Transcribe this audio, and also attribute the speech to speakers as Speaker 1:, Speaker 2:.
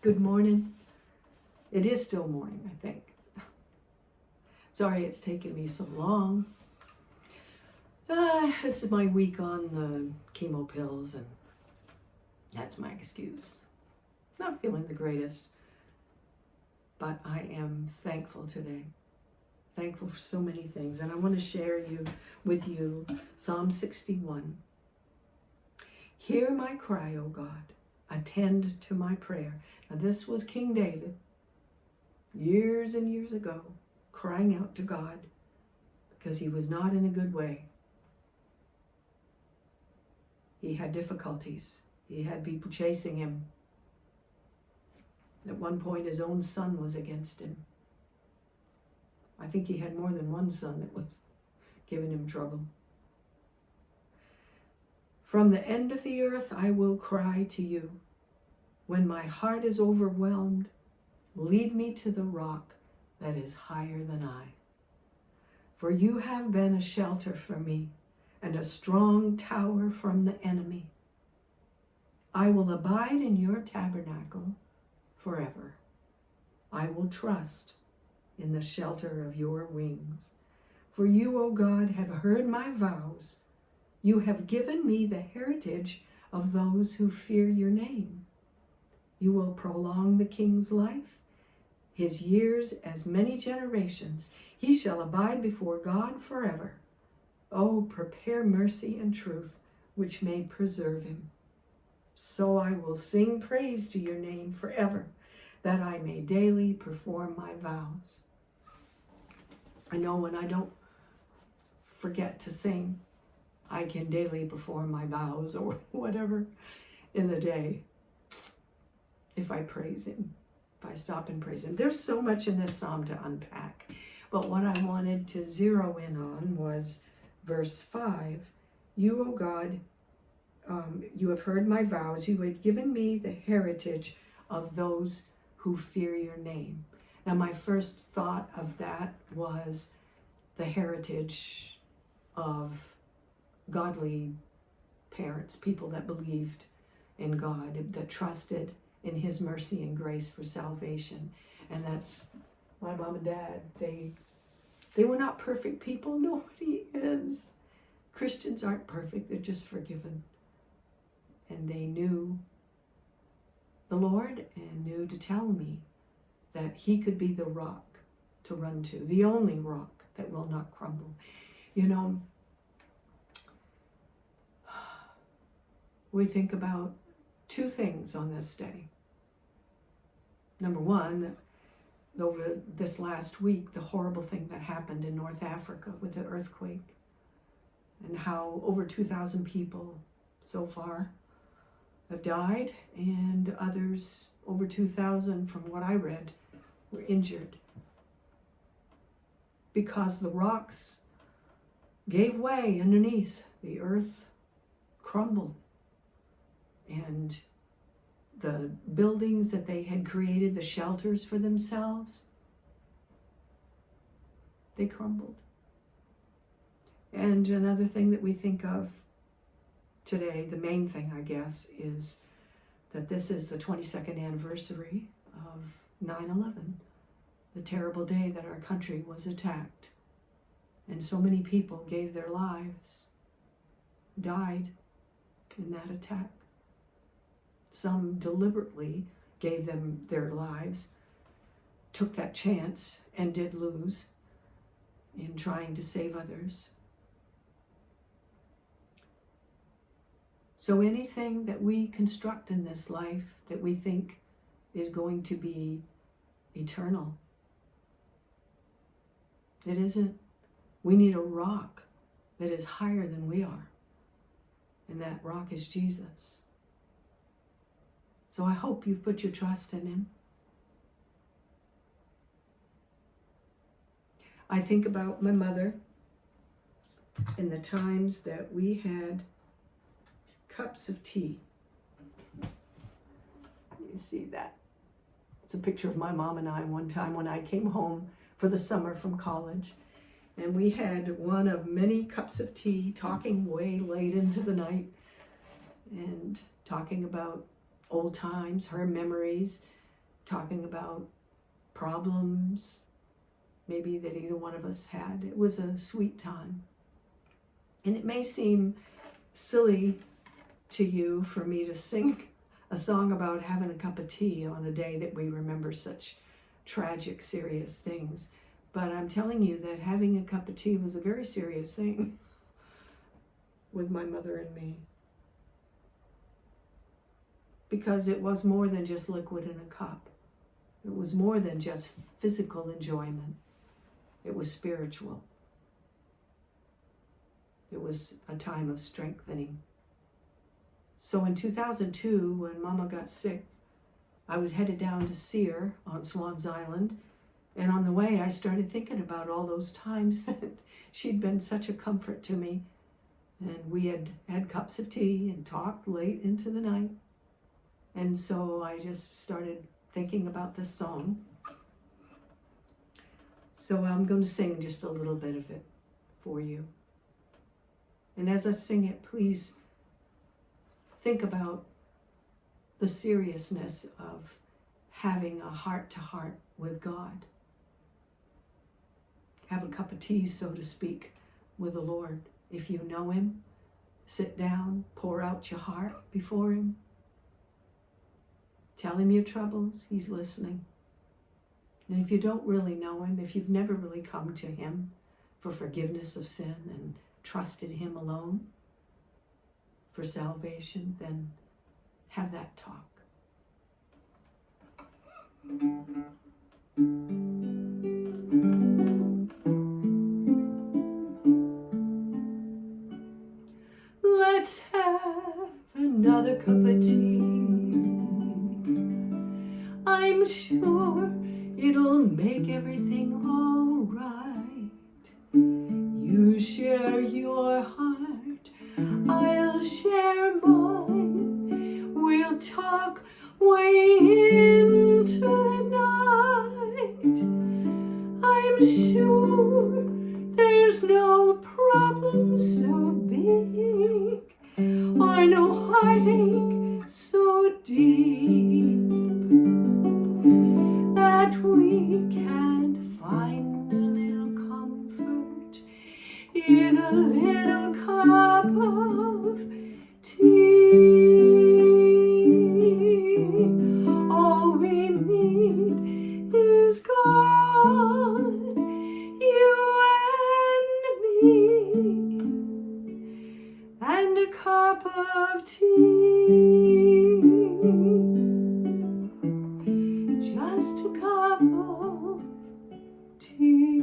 Speaker 1: Good morning. It is still morning, I think. Sorry it's taken me so long. This is my week on the chemo pills, and that's my excuse. Not feeling the greatest, but I am thankful today. Thankful for so many things, and I want to share with you Psalm 61. Hear my cry, O God. Attend to my prayer. Now this was King David, years and years ago, crying out to God because he was not in a good way. He had difficulties. He had people chasing him. At one point, his own son was against him. I think he had more than one son that was giving him trouble. From the end of the earth, I will cry to you. When my heart is overwhelmed, lead me to the rock that is higher than I. For you have been a shelter for me and a strong tower from the enemy. I will abide in your tabernacle forever. I will trust in the shelter of your wings. For you, O God, have heard my vows. You have given me the heritage of those who fear your name. You will prolong the king's life, his years as many generations. He shall abide before God forever. Oh, prepare mercy and truth, which may preserve him. So I will sing praise to your name forever, that I may daily perform my vows. I know when I don't forget to sing, I can daily perform my vows or whatever in the day if I praise him, if I stop and praise him. There's so much in this psalm to unpack, but what I wanted to zero in on was verse 5. You, O God, you have heard my vows. You had given me the heritage of those who fear your name. Now, my first thought of that was the heritage of godly parents, people that believed in God, that trusted in his mercy and grace for salvation. And that's my mom and dad. They were not perfect people. Nobody is. Christians aren't perfect. They're just forgiven. And they knew the Lord and knew to tell me that he could be the rock to run to, the only rock that will not crumble. You know, we think about two things on this day. Number one, over this last week, the horrible thing that happened in North Africa with the earthquake, and how over 2,000 people so far have died, and others, over 2,000 from what I read, were injured because the rocks gave way underneath. The earth crumbled, and the buildings that they had created, the shelters for themselves, they crumbled. And another thing that we think of today, the main thing, I guess, is that this is the 22nd anniversary of 9/11, the terrible day that our country was attacked. And so many people gave their lives, died in that attack. Some deliberately gave them their lives, took that chance, and did lose in trying to save others. So anything that we construct in this life that we think is going to be eternal, it isn't. We need a rock that is higher than we are, and that rock is Jesus. So I hope you've put your trust in him. I think about my mother and the times that we had cups of tea. You see that? It's a picture of my mom and I one time when I came home for the summer from college. And we had one of many cups of tea, talking way late into the night and talking about old times, her memories. talking about problems maybe that either one of us had. It was a sweet time. And it may seem silly to you for me to sing a song about having a cup of tea on a day that we remember such tragic, serious things. But I'm telling you that having a cup of tea was a very serious thing with my mother and me. Because it was more than just liquid in a cup. It was more than just physical enjoyment. It was spiritual. It was a time of strengthening. So in 2002, when Mama got sick, I was headed down to see her on Swans Island. And on the way, I started thinking about all those times that she'd been such a comfort to me. And we had had cups of tea and talked late into the night. And so I just started thinking about this song. So I'm going to sing just a little bit of it for you. And as I sing it, please think about the seriousness of having a heart-to-heart with God. Have a cup of tea, so to speak, with the Lord. If you know Him, sit down, pour out your heart before Him. Tell Him your troubles. He's listening. And if you don't really know Him, if you've never really come to Him for forgiveness of sin and trusted Him alone for salvation, then have that talk. Let's have another cup of tea. I'm sure it'll make everything all right. You share your heart, I'll share mine. We'll talk way into the night. I'm sure there's no problem so big, or no heartache so deep, that we can't find a little comfort in a little cup of tea. All we need is God, you and me, and a cup of tea. Just a cup of tea.